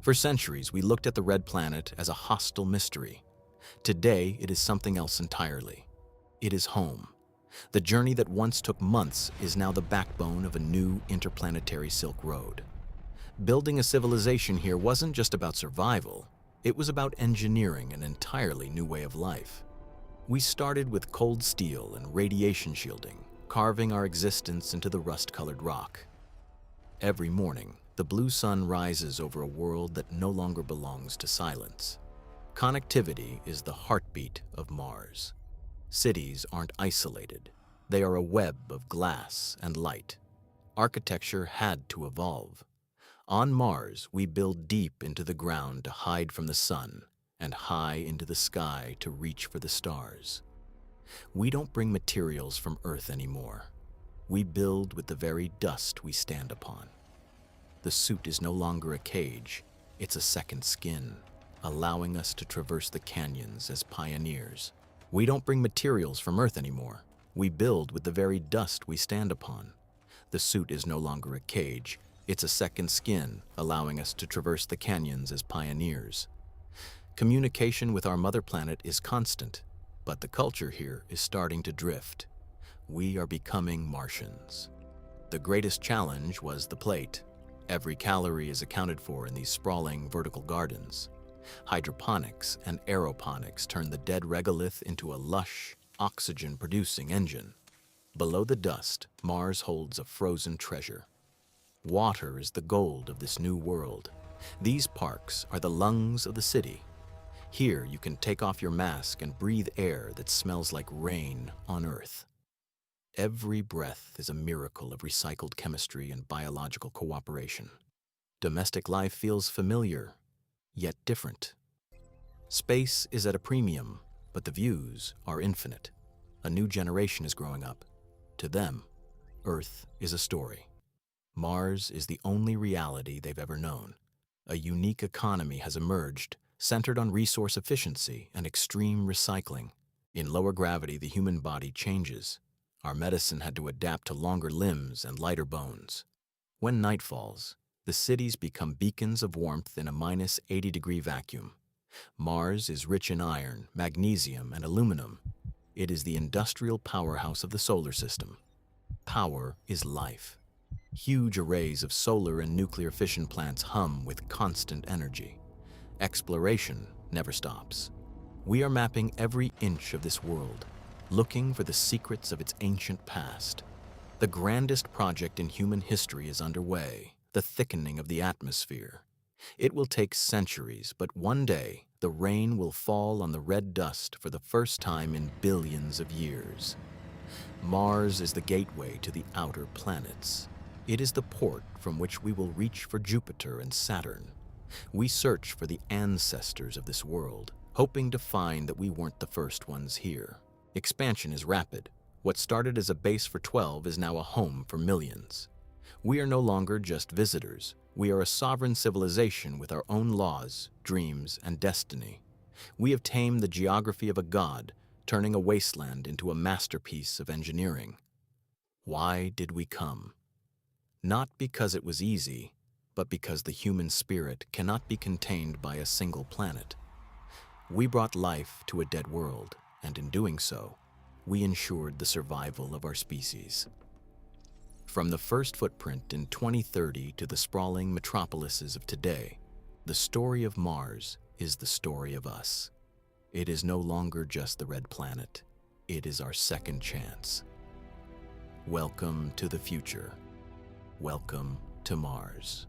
For centuries, we looked at the red planet as a hostile mystery. Today, it is something else entirely. It is home. The journey that once took months is now the backbone of a new interplanetary Silk Road. Building a civilization here wasn't just about survival, it was about engineering an entirely new way of life. We started with cold steel and radiation shielding, carving our existence into the rust-colored rock. Every morning, the blue sun rises over a world that no longer belongs to silence. Connectivity is the heartbeat of Mars. Cities aren't isolated. They are a web of glass and light. Architecture had to evolve. On Mars, we build deep into the ground to hide from the sun and high into the sky to reach for the stars. We don't bring materials from Earth anymore. We build with the very dust we stand upon. The suit is no longer a cage, it's a second skin, allowing us to traverse the canyons as pioneers. We don't bring materials from Earth anymore. We build with the very dust we stand upon. The suit is no longer a cage, it's a second skin, allowing us to traverse the canyons as pioneers. Communication with our mother planet is constant, but the culture here is starting to drift. We are becoming Martians. The greatest challenge was the plate. Every calorie is accounted for in these sprawling vertical gardens. Hydroponics and aeroponics turn the dead regolith into a lush, oxygen-producing engine. Below the dust, Mars holds a frozen treasure. Water is the gold of this new world. These parks are the lungs of the city. Here you can take off your mask and breathe air that smells like rain on Earth. Every breath is a miracle of recycled chemistry and biological cooperation. Domestic life feels familiar, yet different. Space is at a premium, but the views are infinite. A new generation is growing up. To them, Earth is a story. Mars is the only reality they've ever known. A unique economy has emerged, centered on resource efficiency and extreme recycling. In lower gravity, the human body changes. Our medicine had to adapt to longer limbs and lighter bones. When night falls, the cities become beacons of warmth in a minus 80-degree vacuum. Mars is rich in iron, magnesium, and aluminum. It is the industrial powerhouse of the solar system. Power is life. Huge arrays of solar and nuclear fission plants hum with constant energy. Exploration never stops. We are mapping every inch of this world, looking for the secrets of its ancient past. The grandest project in human history is underway, the thickening of the atmosphere. It will take centuries, but one day, the rain will fall on the red dust for the first time in billions of years. Mars is the gateway to the outer planets. It is the port from which we will reach for Jupiter and Saturn. We search for the ancestors of this world, hoping to find that we weren't the first ones here. Expansion is rapid. What started as a base for 12 is now a home for millions. We are no longer just visitors. We are a sovereign civilization with our own laws, dreams, and destiny. We have tamed the geography of a god, turning a wasteland into a masterpiece of engineering. Why did we come? Not because it was easy, but because the human spirit cannot be contained by a single planet. We brought life to a dead world, and in doing so, we ensured the survival of our species. From the first footprint in 2030 to the sprawling metropolises of today, the story of Mars is the story of us. It is no longer just the red planet. It is our second chance. Welcome to the future. Welcome to Mars.